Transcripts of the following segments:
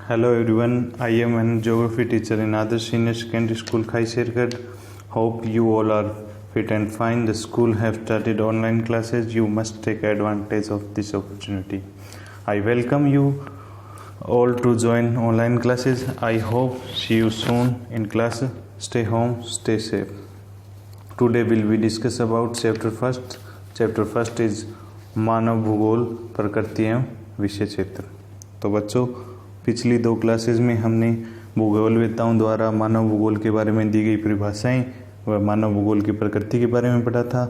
Hello everyone, I am an geography teacher in Adarsh Senior Secondary School, Khaishergarh. Hope you all are fit and fine. The school have started online classes. You must take advantage of this opportunity. I welcome you all to join online classes. I hope see you soon in class. Stay home, stay safe. Today will we discuss about chapter first. Chapter first is मानव भूगोल प्रकृति एवं विषय क्षेत्र। तो बच्चों, पिछली दो classes में हमने भूगोलवेत्ताओं द्वारा मानव भूगोल के बारे में दी गई परिभाषाएं व मानव भूगोल की प्रकृति के बारे में पढ़ा था।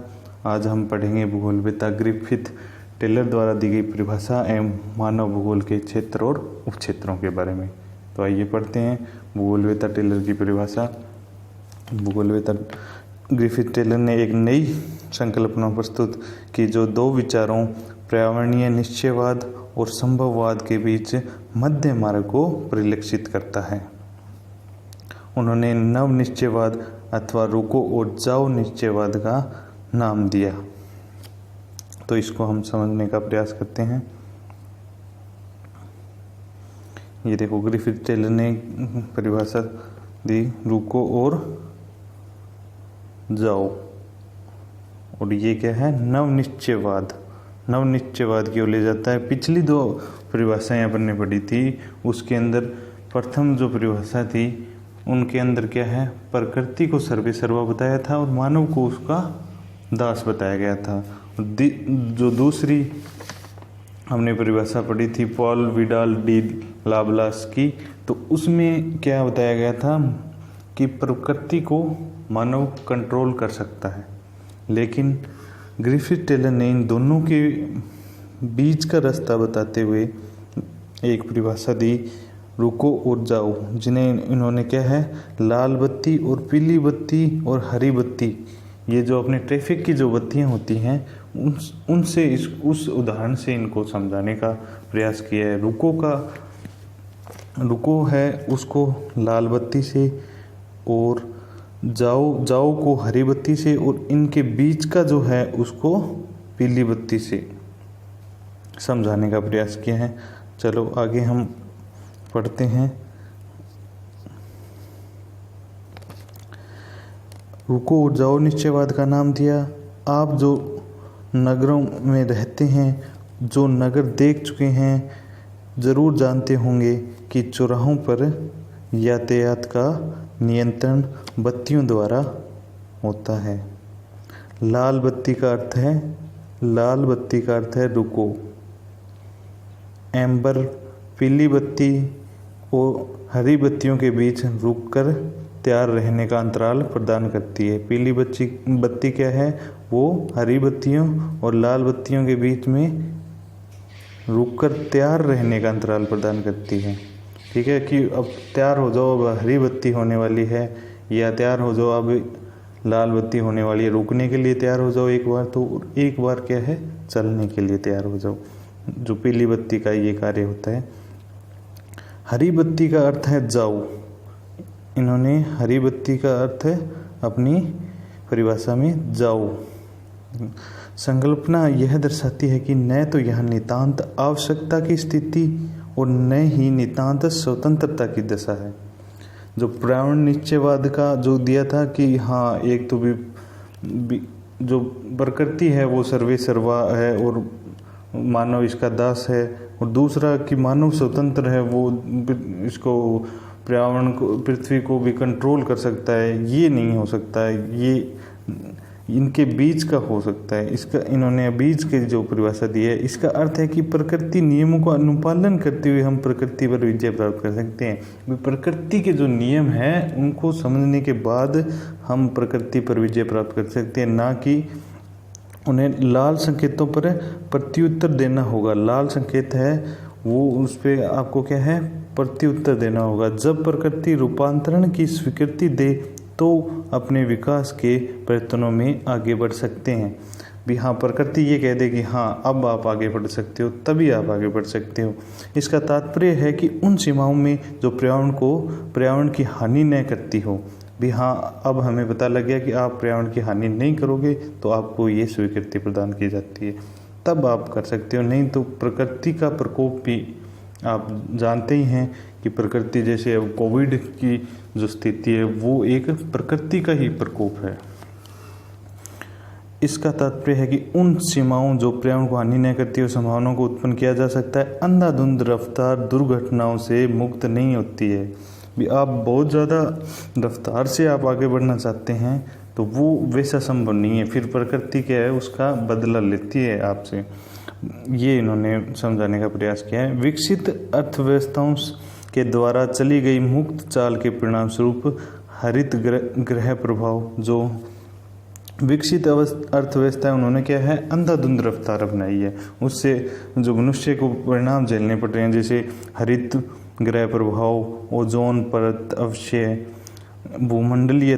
आज हम पढ़ेंगे भूगोलवेत्ता ग्रिफिथ टेलर द्वारा दी गई परिभाषा एवं मानव भूगोल के क्षेत्र और उपक्षेत्रों के बारे में। तो आइए पढ़ते हैं भूगोलवेत्ता टेलर की परिभाषा। भूगोलवेत्ता ग्रिफिथ टेलर ने एक नई संकल्पना प्रस्तुत की जो दो विचारों पर्यावरणीय निश्चयवाद और संभववाद के बीच मध्य मार्ग को परिलक्षित करता है। उन्होंने नव निश्चयवाद अथवा रुको और जाओ निश्चयवाद का नाम दिया। तो इसको हम समझने का प्रयास करते हैं। ये देखो, ग्रिफिथ टेलर ने परिभाषा दी रुको और जाओ, और ये क्या है, नव निश्चयवाद। नव निश्चयवाद की ओर ले जाता है। पिछली दो परिभाषाएं अपन ने पढ़ी थी, उसके अंदर प्रथम जो परिभाषा थी उनके अंदर क्या है, प्रकृति को सर्वे सर्वा बताया था और मानव को उसका दास बताया गया था। जो दूसरी हमने परिभाषा पढ़ी थी पॉल विडाल डी लाब्लास की, तो उसमें क्या बताया गया था कि प्रकृति को मानव कंट्रोल कर सकता है। लेकिन ग्रिफिथ टेलर ने इन दोनों के बीच का रास्ता बताते हुए एक परिभाषा दी रुको और जाओ, जिन्हें इन्होंने क्या है, लाल बत्ती और पीली बत्ती और हरी बत्ती, ये जो अपने ट्रैफिक की जो बत्तियां होती हैं उनसे उस उदाहरण से इनको समझाने का प्रयास किया है। रुको है उसको लाल बत्ती से और जाओ को हरी बत्ती से, और इनके बीच का जो है उसको पीली बत्ती से समझाने का प्रयास किया है। चलो आगे हम पढ़ते हैं। रुको और जाओ निश्चयवाद का नाम दिया। आप जो नगरों में रहते हैं, जो नगर देख चुके हैं, ज़रूर जानते होंगे कि चौराहों पर यातायात का नियंत्रण बत्तियों द्वारा होता है। लाल बत्ती का अर्थ है रुको। एम्बर पीली बत्ती और हरी बत्तियों के बीच रुककर तैयार रहने का अंतराल प्रदान करती है। पीली बत्ती क्या है, वो हरी बत्तियों और लाल बत्तियों के बीच में रुककर तैयार रहने का अंतराल प्रदान करती है। ठीक है, कि अब तैयार हो जाओ, अब हरी बत्ती होने वाली है, या तैयार हो जाओ अब लाल बत्ती होने वाली है। रुकने के लिए तैयार हो जाओ एक बार, तो एक बार क्या है, चलने के लिए तैयार हो जाओ। जो पीली बत्ती का ये कार्य होता है। हरी बत्ती का अर्थ है जाओ। इन्होंने हरी बत्ती का अर्थ है अपनी परिभाषा में जाओ। संकल्पना यह दर्शाती है कि न तो यह नितांत आवश्यकता की स्थिति और न ही नितांत स्वतंत्रता की दशा है। जो पर्यावरण निश्चयवाद का जो दिया था कि हाँ, एक तो भी जो प्रकृति है वो सर्वे सर्वा है और मानव इसका दास है, और दूसरा कि मानव स्वतंत्र है, वो इसको पर्यावरण को, पृथ्वी को भी कंट्रोल कर सकता है। ये नहीं हो सकता है, ये इनके बीच का हो सकता है। इसका इन्होंने बीच की जो परिभाषा दी है, इसका अर्थ है कि प्रकृति नियमों का अनुपालन करते हुए हम प्रकृति पर विजय प्राप्त कर सकते हैं। प्रकृति के जो नियम हैं उनको समझने के बाद हम प्रकृति पर विजय प्राप्त कर सकते हैं, ना कि उन्हें लाल संकेतों पर प्रत्युत्तर देना होगा। लाल संकेत है वो, उस पर आपको क्या है, प्रत्युत्तर देना होगा। जब प्रकृति रूपांतरण की स्वीकृति दे तो अपने विकास के प्रयत्नों में आगे बढ़ सकते हैं। भी हाँ, प्रकृति ये कह दे कि हाँ अब आप आगे बढ़ सकते हो, तभी आप आगे बढ़ सकते हो। इसका तात्पर्य है कि उन सीमाओं में जो पर्यावरण की हानि न करती हो। भी हाँ, अब हमें पता लग गया कि आप पर्यावरण की हानि नहीं करोगे तो आपको ये स्वीकृति प्रदान की जाती है, तब आप कर सकते हो। नहीं तो प्रकृति का प्रकोप भी आप जानते ही हैं कि प्रकृति, जैसे अब कोविड की जो स्थिति है वो एक प्रकृति का ही प्रकोप है। इसका तात्पर्य है कि उन सीमाओं जो पर्यावरण को हानि नहीं करती और संभावनाओं को उत्पन्न किया जा सकता है, अंधाधुंध रफ्तार दुर्घटनाओं से मुक्त नहीं होती है। भी आप बहुत ज़्यादा रफ्तार से आप आगे बढ़ना चाहते हैं तो वो वैसा संभव नहीं है, फिर प्रकृति क्या है उसका बदला लेती है आपसे। ये इन्होंने समझाने का प्रयास किया है। विकसित अर्थव्यवस्थाओं के द्वारा चली गई मुक्त चाल के परिणाम स्वरूप हरित ग्रह प्रभाव, जो विकसित अर्थव्यवस्था है उन्होंने क्या है अंधाधुंध रफ्तार अपनाई है, उससे जो मनुष्य को परिणाम झेलने पड़ रहे हैं, जैसे हरित ग्रह प्रभाव, ओजोन परत अवक्षय, भूमंडलीय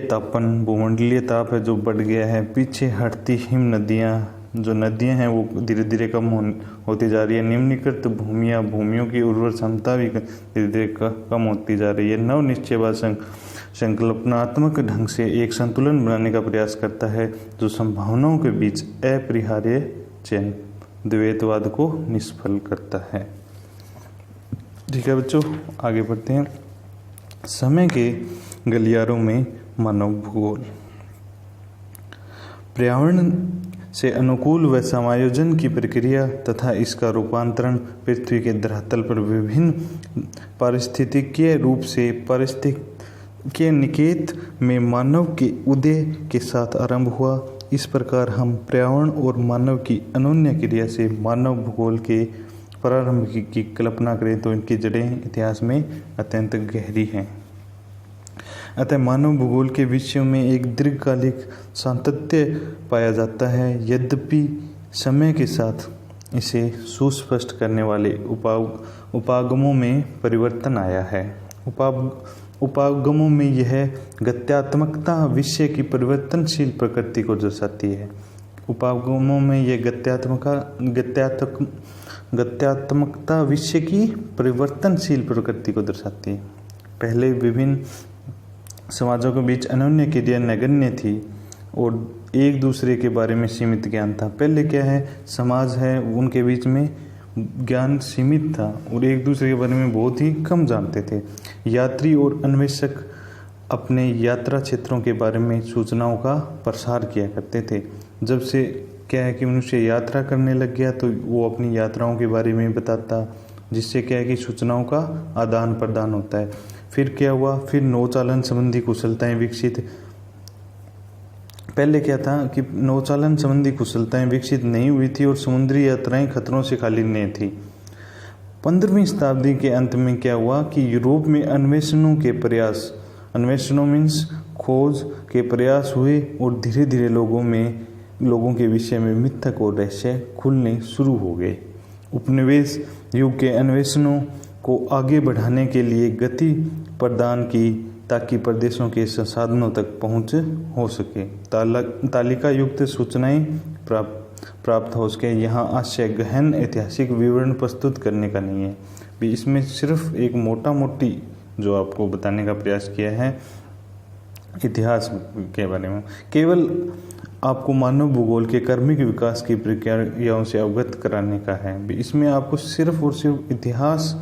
ताप है जो बढ़ गया है, पीछे हटती हिम नदियाँ हैं वो धीरे धीरे कम होती जा रही है, निम्नीकृत भूमियों की उर्वर क्षमता भी धीरे धीरे कम होती जा रही है। नव निश्चयवाद संकल्पनात्मक ढंग से एक संतुलन बनाने का प्रयास करता है जो संभावनाओं के बीच अपरिहार्य चयन द्वैतवाद को निष्फल करता है। ठीक है बच्चों, आगे बढ़ते हैं। समय के गलियारों में मानव भूगोल। पर्यावरण से अनुकूल व समायोजन की प्रक्रिया तथा इसका रूपांतरण पृथ्वी के धरातल पर विभिन्न पारिस्थितिकीय रूप से पारिस्थितिकीय निकेत में मानव के उदय के साथ आरंभ हुआ। इस प्रकार हम पर्यावरण और मानव की अनोन्य क्रिया से मानव भूगोल के प्रारंभ की कल्पना करें तो इनकी जड़ें इतिहास में अत्यंत गहरी हैं। अतः मानव भूगोल के विषयों में एक दीर्घकालिक सातत्य पाया जाता है। यद्यपि समय के साथ इसे सुस्पष्ट करने वाले उपागमों में परिवर्तन आया है। उपागमों में यह गत्यात्मकता विषय की परिवर्तनशील प्रकृति को दर्शाती है। उपागमों में यह गत्यात्मकता विषय की परिवर्तनशील प्रकृति को दर्शाती है। पहले विभिन्न समाजों के बीच अनन्य क्रिया नगण्य थी और एक दूसरे के बारे में सीमित ज्ञान था। पहले क्या है, समाज है उनके बीच में ज्ञान सीमित था और एक दूसरे के बारे में बहुत ही कम जानते थे। यात्री और अन्वेषक अपने यात्रा क्षेत्रों के बारे में सूचनाओं का प्रसार किया करते थे। जब से क्या है कि मनुष्य यात्रा करने लग गया तो वो अपनी यात्राओं के बारे में बताता, जिससे क्या है कि सूचनाओं का आदान प्रदान होता है। फिर क्या हुआ, फिर नौचालन संबंधी कुशलताएं विकसित। पहले क्या था कि नौचालन संबंधी कुशलताएं विकसित नहीं हुई थी और समुद्री यात्राएं खतरों से खाली नहीं थी। 15वीं शताब्दी के अंत में क्या हुआ कि यूरोप में अन्वेषणों मीन्स खोज के प्रयास हुए और धीरे धीरे लोगों के विषय में मिथक और रहस्य खुलने शुरू हो गए। उपनिवेश युग के अन्वेषणों को आगे बढ़ाने के लिए गति प्रदान की ताकि प्रदेशों के संसाधनों तक पहुंच हो सके। तालिका युक्त सूचनाएं प्राप्त हो सके। यहाँ आशय गहन ऐतिहासिक विवरण प्रस्तुत करने का नहीं है, भी इसमें सिर्फ एक मोटी जो आपको बताने का प्रयास किया है इतिहास के बारे में, केवल आपको मानव भूगोल के कर्मिक विकास की प्रक्रियाओं से अवगत कराने का है। इसमें आपको सिर्फ और सिर्फ इतिहास,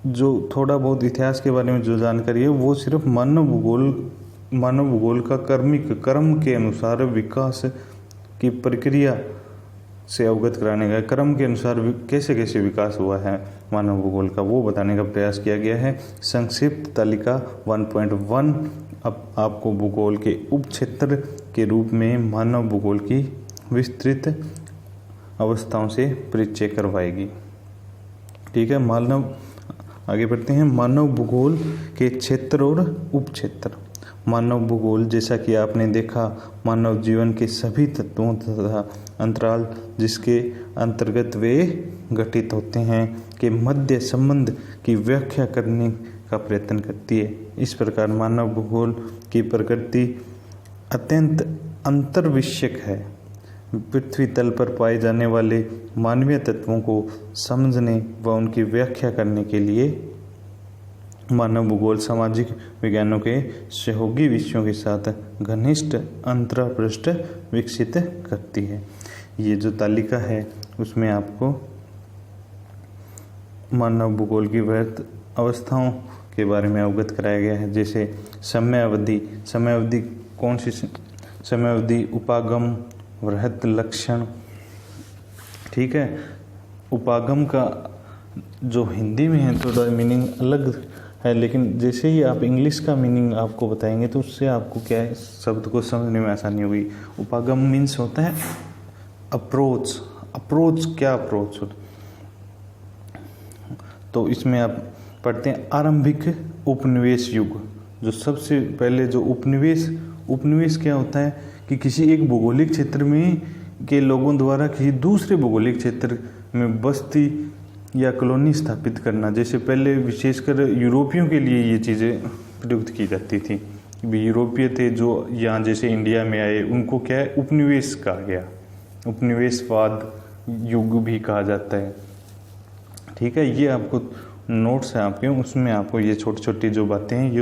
जो थोड़ा बहुत इतिहास के बारे में जो जानकारी है वो सिर्फ मानव भूगोल का क्रम के अनुसार विकास की प्रक्रिया से अवगत कराने का, क्रम के अनुसार कैसे कैसे विकास हुआ है मानव भूगोल का, वो बताने का प्रयास किया गया है। संक्षिप्त तालिका 1.1 अब आपको भूगोल के उपक्षेत्र के रूप में मानव भूगोल की विस्तृत अवस्थाओं से परिचय करवाएगी। ठीक है, आगे बढ़ते हैं। मानव भूगोल के क्षेत्र और उपक्षेत्र। मानव भूगोल, जैसा कि आपने देखा, मानव जीवन के सभी तत्वों तथा अंतराल जिसके अंतर्गत वे घटित होते हैं के मध्य संबंध की व्याख्या करने का प्रयत्न करती है। इस प्रकार मानव भूगोल की प्रकृति अत्यंत अंतर्विषयक है। पृथ्वी तल पर पाए जाने वाले मानवीय तत्वों को समझने व उनकी व्याख्या करने के लिए मानव भूगोल सामाजिक विज्ञानों के सहयोगी विषयों के साथ घनिष्ठ अंतरपृष्ठ विकसित करती है। ये जो तालिका है उसमें आपको मानव भूगोल की वृहत अवस्थाओं के बारे में अवगत कराया गया है। जैसे समय अवधि कौन सी समय अवधि, उपागम, वृहत लक्षण। ठीक है, उपागम का जो हिंदी में है थोड़ा मीनिंग अलग है, लेकिन जैसे ही आप इंग्लिश का मीनिंग आपको बताएंगे तो उससे आपको क्या है, शब्द को समझने में आसानी होगी। उपागम मीन्स होता है अप्रोच। क्या अप्रोच होता, तो इसमें आप पढ़ते हैं आरंभिक उपनिवेश युग। जो सबसे पहले जो उपनिवेश क्या होता है कि किसी एक भौगोलिक क्षेत्र में के लोगों द्वारा किसी दूसरे भौगोलिक क्षेत्र में बस्ती या कॉलोनी स्थापित करना। जैसे पहले विशेषकर यूरोपियों के लिए ये चीज़ें प्रयुक्त की जाती थी। यूरोपीय थे जो यहाँ जैसे इंडिया में आए, उनको क्या है, उपनिवेश कहा गया। उपनिवेशवाद युग भी कहा जाता है। ठीक है, ये आपको नोट्स हैं आपके, उसमें आपको ये छोटी छोटी जो बातें हैं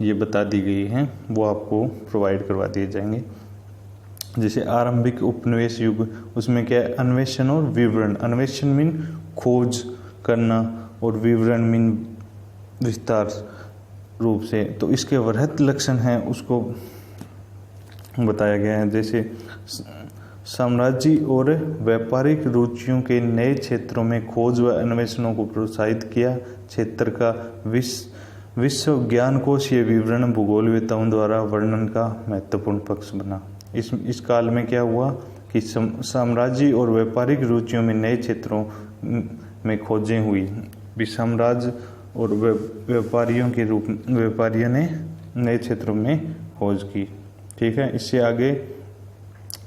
ये बता दी गई हैं, वो आपको प्रोवाइड करवा दिए जाएंगे। जैसे आरंभिक उपनिवेश युग, उसमें क्या है, अन्वेषण और विवरण। अन्वेषण मीन खोज करना और विवरण मीन विस्तार रूप से। तो इसके वृहत लक्षण हैं उसको बताया गया है। जैसे साम्राज्य और व्यापारिक रुचियों के नए क्षेत्रों में खोज व अन्वेषणों को प्रोत्साहित किया। क्षेत्र का विश्व ज्ञान कोशीय विवरण भूगोलवेत्ताओं द्वारा वर्णन का महत्वपूर्ण पक्ष बना। इस काल में क्या हुआ कि साम्राज्य और व्यापारिक रुचियों में नए क्षेत्रों में खोजें हुई। भी साम्राज्य और व्यापारियों ने नए क्षेत्रों में खोज की। ठीक है, इससे आगे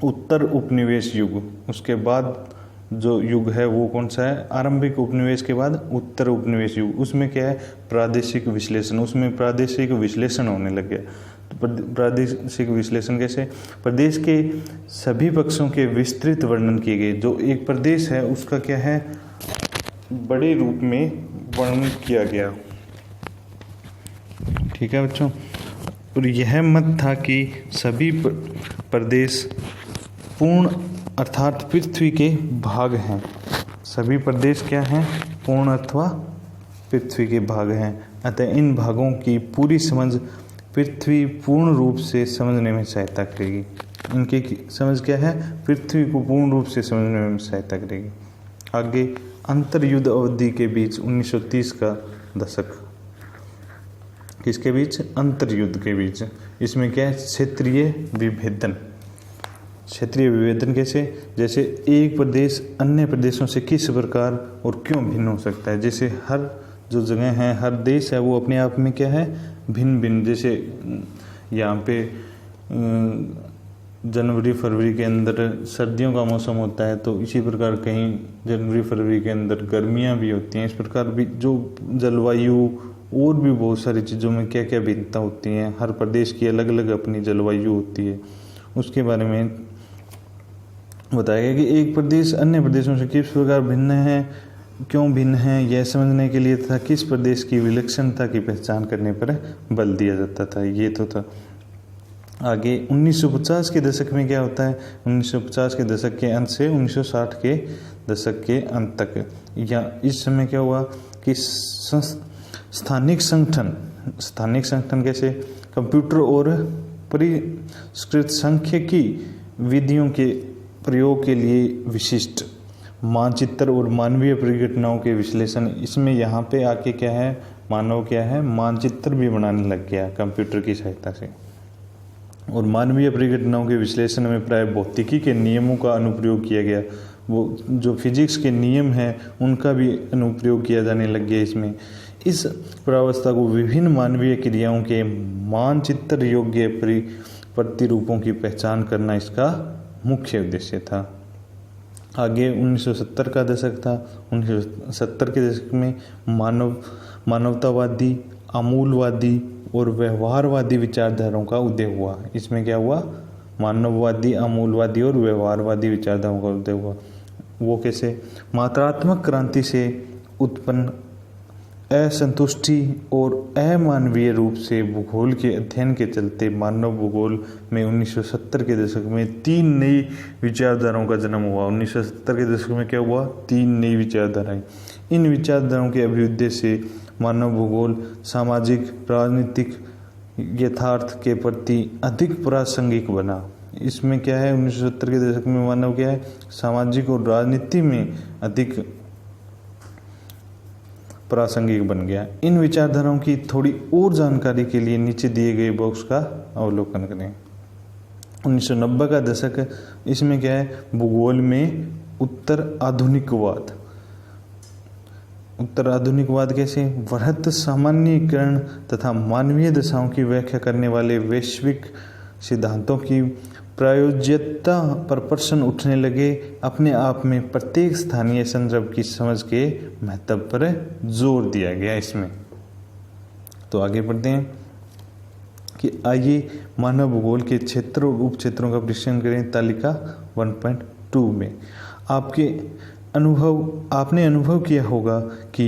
उत्तर उपनिवेश युग, उसके बाद जो युग है वो कौन सा है, आरंभिक उपनिवेश के बाद उत्तर उपनिवेश युग। उसमें क्या है, प्रादेशिक विश्लेषण। उसमें प्रादेशिक विश्लेषण होने लग गया। तो प्रादेशिक विश्लेषण कैसे, प्रदेश के सभी पक्षों के विस्तृत वर्णन किए गए। जो एक प्रदेश है उसका क्या है, बड़े रूप में वर्णन किया गया। ठीक है बच्चों, और यह मत था कि सभी प्रदेश पूर्ण अर्थात पृथ्वी के भाग हैं। सभी प्रदेश क्या हैं, पूर्ण अथवा पृथ्वी के भाग हैं। अतः इन भागों की पूरी समझ पृथ्वी पूर्ण रूप से समझने में सहायता करेगी। इनकी समझ क्या है, पृथ्वी को पूर्ण रूप से समझने में सहायता करेगी। आगे अंतर्युद्ध अवधि के बीच 1930 का दशक, किसके बीच, अंतर्युद्ध के बीच। इसमें क्या है, क्षेत्रीय विभेदन। क्षेत्रीय विभेदन कैसे, जैसे एक प्रदेश अन्य प्रदेशों से किस प्रकार और क्यों भिन्न हो सकता है। जैसे हर जो जगह है, हर देश है, वो अपने आप में क्या है, भिन्न भिन्न। जैसे यहाँ पे जनवरी फरवरी के अंदर सर्दियों का मौसम होता है, तो इसी प्रकार कहीं जनवरी फरवरी के अंदर गर्मियाँ भी होती हैं। इस प्रकार भी जो जलवायु और भी बहुत सारी चीज़ों में क्या क्या भिन्नता होती हैं, हर प्रदेश की अलग अलग अपनी जलवायु होती है, उसके बारे में बताया गया कि एक प्रदेश अन्य प्रदेशों से किस प्रकार भिन्न है, क्यों भिन्न है, यह समझने के लिए था किस प्रदेश की विलक्षणता की पहचान करने पर बल दिया जाता था। ये तो था। आगे 1950 के दशक में क्या होता है, 1950 के दशक के अंत से 1960 के दशक के अंत तक, या इस समय क्या हुआ कि स्थानिक संगठन कैसे, कंप्यूटर और परिष्कृत सांख्यिकी विधियों के प्रयोग के लिए विशिष्ट मानचित्र और मानवीय परिघटनाओं के विश्लेषण। इसमें यहाँ पे आके क्या है, मानव क्या है, मानचित्र भी बनाने लग गया कंप्यूटर की सहायता से। और मानवीय परिघटनाओं के विश्लेषण में प्राय भौतिकी के नियमों का अनुप्रयोग किया गया। वो जो फिजिक्स के नियम हैं उनका भी अनुप्रयोग किया जाने लग गया इसमें। इस प्रावस्था को विभिन्न मानवीय क्रियाओं के मानचित्र योग्य प्रतिरूपों की पहचान करना इसका मुख्य उद्देश्य था। आगे 1970 का दशक था। 1970 के दशक में मानवतावादी, आमूलवादी और व्यवहारवादी विचारधाराओं का उदय हुआ। इसमें क्या हुआ, मानववादी, आमूलवादी और व्यवहारवादी विचारधाराओं का उदय हुआ। वो कैसे, मात्रात्मक क्रांति से उत्पन्न असंतुष्टि और अमानवीय रूप से भूगोल के अध्ययन के चलते मानव भूगोल में 1970 के दशक में 3 नई विचारधाराओं का जन्म हुआ। 1970 के दशक में क्या हुआ, 3 नई विचारधाराएं। इन विचारधाराओं के अभ्युदय से मानव भूगोल सामाजिक राजनीतिक यथार्थ के प्रति अधिक प्रासंगिक बना। इसमें क्या है, 1970 के दशक में मानव क्या है, सामाजिक और राजनीति में अधिक प्रासंगिक बन गया। इन विचारधाराओं की थोड़ी और जानकारी के लिए नीचे दिए गए बॉक्स का अवलोकन करें। 1990 का दशक, इसमें क्या है, भूगोल में उत्तर आधुनिकवाद। उत्तर आधुनिकवाद कैसे, वृहत सामान्यीकरण तथा मानवीय दशाओं की व्याख्या करने वाले वैश्विक सिद्धांतों की प्रायोज्यता पर प्रश्न उठने लगे। अपने आप में प्रत्येक स्थानीय संदर्भ की समझ के महत्व पर जोर दिया गया इसमें। तो आगे बढ़ते हैं कि आइए मानव भूगोल के क्षेत्र और उप क्षेत्रों का परीक्षण करें। तालिका 1.2 में आपने अनुभव किया होगा कि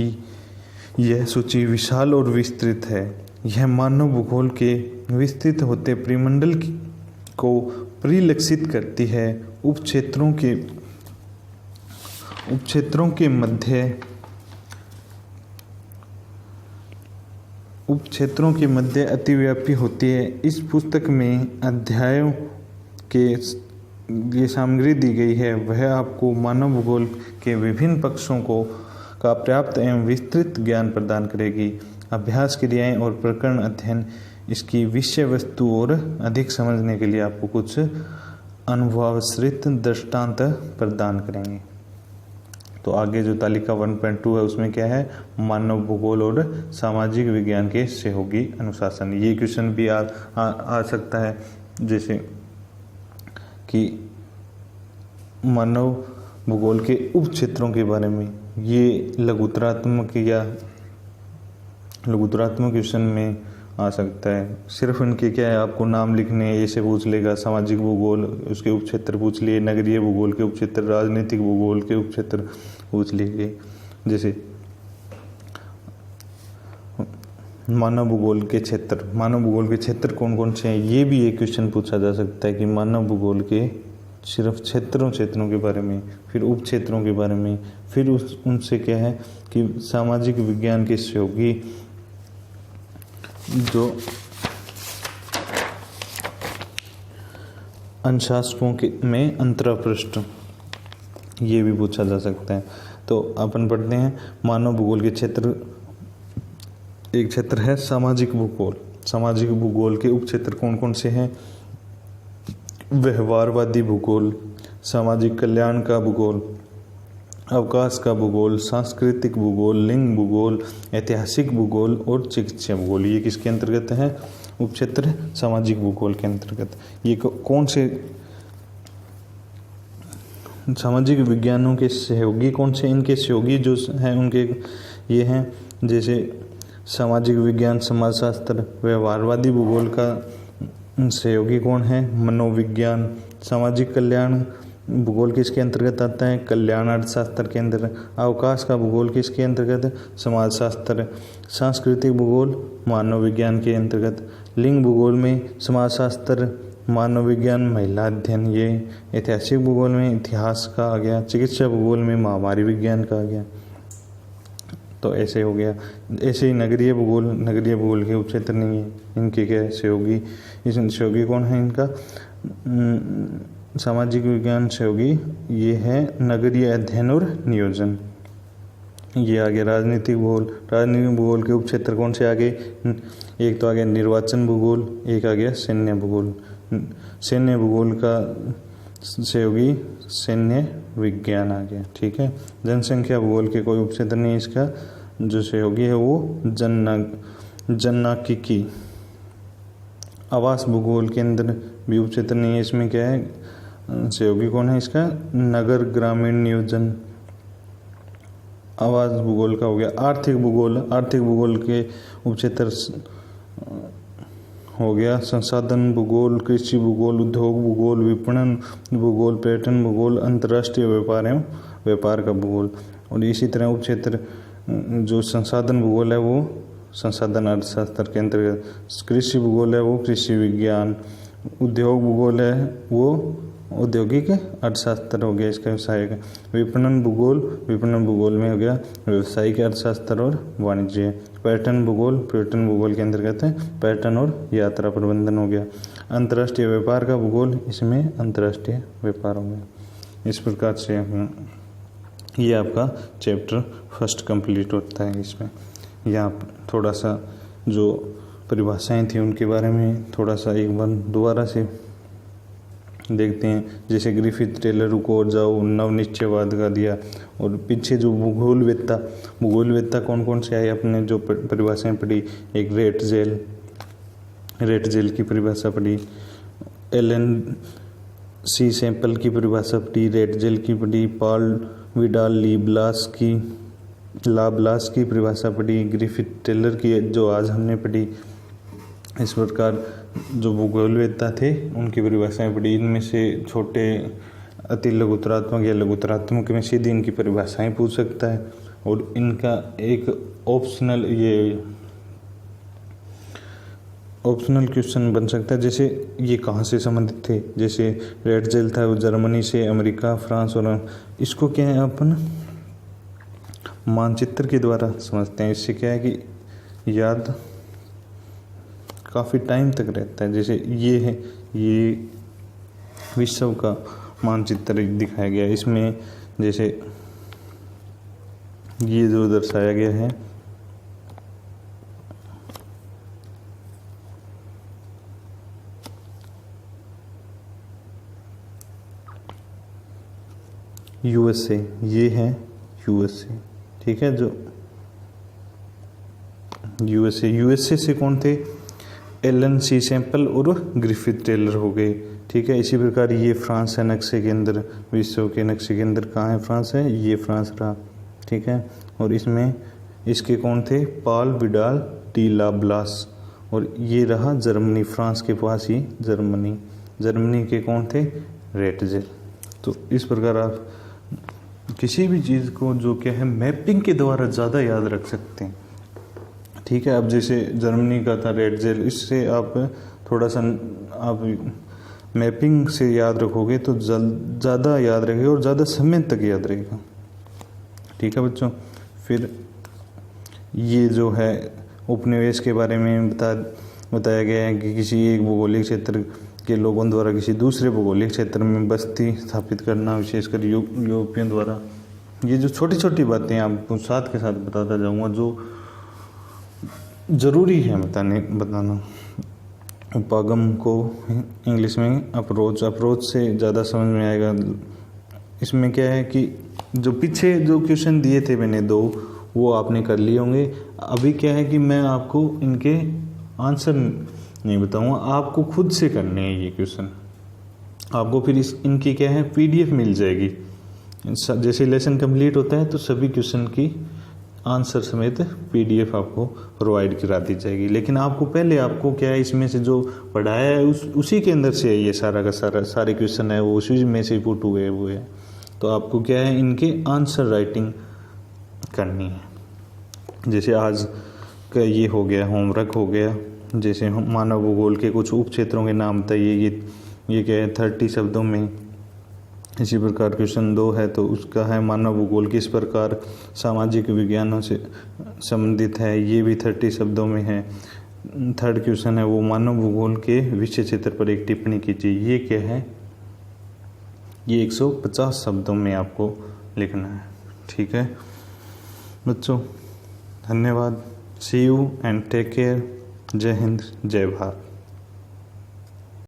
यह सूची विशाल और विस्तृत है। यह मानव भूगोल के विस्तृत होते परिमंडल को परिलक्षित करती है। उप क्षेत्रों के मध्य अतिव्यापी होती है। इस पुस्तक में अध्यायों के ये सामग्री दी गई है, वह आपको मानव भूगोल के विभिन्न पक्षों का पर्याप्त एवं विस्तृत ज्ञान प्रदान करेगी। अभ्यास क्रियाएं और प्रकरण अध्ययन इसकी विषय वस्तु और अधिक समझने के लिए आपको कुछ अनुभवाश्रित दृष्टांत प्रदान करेंगे। तो आगे जो तालिका 1.2 है उसमें क्या है, मानव भूगोल और सामाजिक विज्ञान के सहयोगी अनुशासन। ये क्वेश्चन भी आ सकता है, जैसे कि मानव भूगोल के उप क्षेत्रों के बारे में। ये लघुतरात्मक क्वेश्चन में आ सकता है। सिर्फ उनके क्या है, आपको नाम लिखने ऐसे पूछ लेगा। सामाजिक भूगोल उसके उप क्षेत्र पूछ लिए, नगरीय भूगोल के उप क्षेत्र, राजनीतिक भूगोल के उप क्षेत्र पूछ लिए। जैसे मानव भूगोल के क्षेत्र कौन कौन से हैं, ये भी एक क्वेश्चन पूछा जा सकता है कि मानव भूगोल के सिर्फ क्षेत्रों के बारे में, फिर उप क्षेत्रों के बारे में, फिर उनसे क्या है कि सामाजिक विज्ञान के सहयोगी जो अनुशासकों में अंतरापृष्ठ, ये भी पूछा जा सकता है। तो अपन पढ़ते हैं मानव भूगोल के क्षेत्र। एक क्षेत्र है सामाजिक भूगोल के उप क्षेत्र कौन कौन से हैं, व्यवहारवादी भूगोल, सामाजिक कल्याण का भूगोल, अवकाश का भूगोल, सांस्कृतिक भूगोल, लिंग भूगोल, ऐतिहासिक भूगोल और चिकित्सा भूगोल। ये किसके अंतर्गत है, उपक्षेत्र सामाजिक भूगोल के अंतर्गत। ये कौन से सामाजिक विज्ञानों के सहयोगी कौन से, इनके सहयोगी जो हैं उनके ये हैं, जैसे सामाजिक विज्ञान समाजशास्त्र। व्यवहारवादी भूगोल का सहयोगी कौन है, मनोविज्ञान। सामाजिक कल्याण भूगोल किसके अंतर्गत आता है, कल्याण अर्थशास्त्र के अंदर। अवकाश का भूगोल किसके अंतर्गत, समाजशास्त्र। सांस्कृतिक भूगोल मानव विज्ञान के अंतर्गत। लिंग भूगोल में समाजशास्त्र, मानव विज्ञान, महिला अध्ययन। ये ऐतिहासिक भूगोल में इतिहास का आ गया। चिकित्सा भूगोल में महामारी विज्ञान का आ गया। तो ऐसे हो गया। ऐसे ही नगरीय भूगोल के उपक्षेत्र नहीं है, इनके क्या सहयोगी, इस सहयोगी कौन है इनका, सामाजिक विज्ञान सहयोगी ये है नगरीय अध्ययन और नियोजन। ये आगे राजनीतिक भूगोल के उपक्षेत्र कौन से आगे, एक तो आ गया निर्वाचन भूगोल, एक आ गया सैन्य भूगोल। सैन्य भूगोल का सहयोगी सैन्य विज्ञान आ गया, ठीक है। जनसंख्या भूगोल के कोई उपक्षेत्र नहीं, इसका जो सहयोगी है वो जननांकिकी। आवास भूगोल के अंदर भी उपक्षेत्र नहीं है, इसमें क्या है सहयोगी कौन है इसका, नगर ग्रामीण नियोजन। आवास भूगोल का हो गया। आर्थिक भूगोल के उपक्षेत्र हो गया संसाधन भूगोल, कृषि भूगोल, उद्योग भूगोल, विपणन भूगोल, पर्यटन भूगोल, अंतर्राष्ट्रीय व्यापार एवं व्यापार का भूगोल। और इसी तरह उपक्षेत्र जो संसाधन भूगोल है वो संसाधन अर्थशास्त्र के अंतर्गत। कृषि भूगोल है वो कृषि विज्ञान। उद्योग भूगोल है वो औद्योगिक अर्थशास्त्र हो गया इसका व्यवसाय का। विपणन भूगोल में हो गया व्यवसायिक अर्थशास्त्र और वाणिज्य। पर्यटन भूगोल के अंतर्गत है पर्यटन और यात्रा प्रबंधन हो गया। अंतर्राष्ट्रीय व्यापार का भूगोल, इसमें अंतर्राष्ट्रीय व्यापार हो गया। इस प्रकार से ये आपका चैप्टर फर्स्ट कंप्लीट होता है। इसमें यहाँ थोड़ा सा जो परिभाषाएं थी उनके बारे में थोड़ा सा एक बार दोबारा से देखते हैं। जैसे ग्रिफिथ, टेलर, रुको और जाओ, नवनिश्चयवाद का दिया। और पीछे जो भूगोलवेत्ता कौन कौन से आए अपने जो परिभाषाएं पढ़ी, एक रेट जेल की परिभाषा पढ़ी, एलन सी सैंपल की परिभाषा पढ़ी, रेट जेल की पढ़ी, पॉल विडाल लाब्लास की परिभाषा पढ़ी, ग्रिफिथ टेलर की जो आज हमने पढ़ी। इस प्रकार जो भूगोलवेत्ता थे उनकी परिभाषाएं पढ़ी। इनमें से छोटे अति लघुतरात्मक या लघुतरात्मक में सीधी इनकी परिभाषाएं पूछ सकता है। और इनका एक ऑप्शनल क्वेश्चन बन सकता है, जैसे ये कहाँ से संबंधित थे। जैसे रेड जेल था वो जर्मनी से, अमेरिका, फ्रांस, और इसको क्या है अपन मानचित्र के द्वारा समझते हैं। इससे क्या है कि याद काफ़ी टाइम तक रहता है। जैसे ये विश्व का मानचित्र दिखाया गया, इसमें जैसे ये जो दर्शाया गया है यूएसए, ये है यूएसए, ठीक है। जो यूएसए से कौन थे, एलन सी सैंपल और ग्रिफिथ टेलर हो गए, ठीक है। इसी प्रकार ये फ्रांस है नक्शे के अंदर, विश्व के नक्शे के अंदर कहाँ है, फ्रांस है, ये फ्रांस रहा, ठीक है। और इसमें इसके कौन थे, पॉल विडाल डी लाब्लास, और ये रहा जर्मनी, फ्रांस के पास ही जर्मनी के कौन थे, रेट जेल। तो इस प्रकार आप किसी भी चीज़ को जो क्या है मैपिंग के द्वारा ज़्यादा याद रख सकते हैं, ठीक है। अब जैसे जर्मनी का था रेड जेल, इससे आप थोड़ा सा आप मैपिंग से याद रखोगे तो ज़्यादा याद रहेगा और ज़्यादा समय तक याद रहेगा, ठीक है बच्चों। फिर ये जो है उपनिवेश के बारे में बताया गया है कि किसी एक भौगोलिक क्षेत्र के लोगों द्वारा किसी दूसरे भौगोलिक क्षेत्र में बस्ती स्थापित करना, विशेषकर यूरोपियन द्वारा। ये जो छोटी छोटी बातें आपको साथ के साथ बताता जाऊंगा जो ज़रूरी है बताना। उपागम को इंग्लिश में अप्रोच से ज़्यादा समझ में आएगा। इसमें क्या है कि जो पीछे जो क्वेश्चन दिए थे मैंने दो, वो आपने कर लिए होंगे। अभी क्या है कि मैं आपको इनके आंसर नहीं बताऊंगा, आपको खुद से करने हैं ये क्वेश्चन। आपको फिर इनकी क्या है PDF मिल जाएगी। जैसे लेसन कंप्लीट होता है तो सभी क्वेश्चन की आंसर समेत PDF आपको प्रोवाइड करा दी जाएगी। लेकिन पहले आपको क्या है इसमें से जो पढ़ाया है उसी के अंदर से ये सारा का सारे क्वेश्चन है वो उसी में से पुट हुए हुए हैं। तो आपको क्या है इनके आंसर राइटिंग करनी है। जैसे आज का ये हो गया, होमवर्क हो गया। जैसे मानव भूगोल के कुछ उप क्षेत्रों के नाम बताइए, ये क्या है 30 शब्दों में। इसी प्रकार क्वेश्चन 2 है तो उसका है मानव भूगोल किस प्रकार सामाजिक विज्ञानों से संबंधित है, ये भी 30 शब्दों में है। थर्ड क्वेश्चन है वो मानव भूगोल के विषय क्षेत्र पर एक टिप्पणी कीजिए, ये क्या है, ये 150 शब्दों में आपको लिखना है, ठीक है बच्चों। धन्यवाद। सी यू एंड टेक केयर। जय हिंद, जय भारत।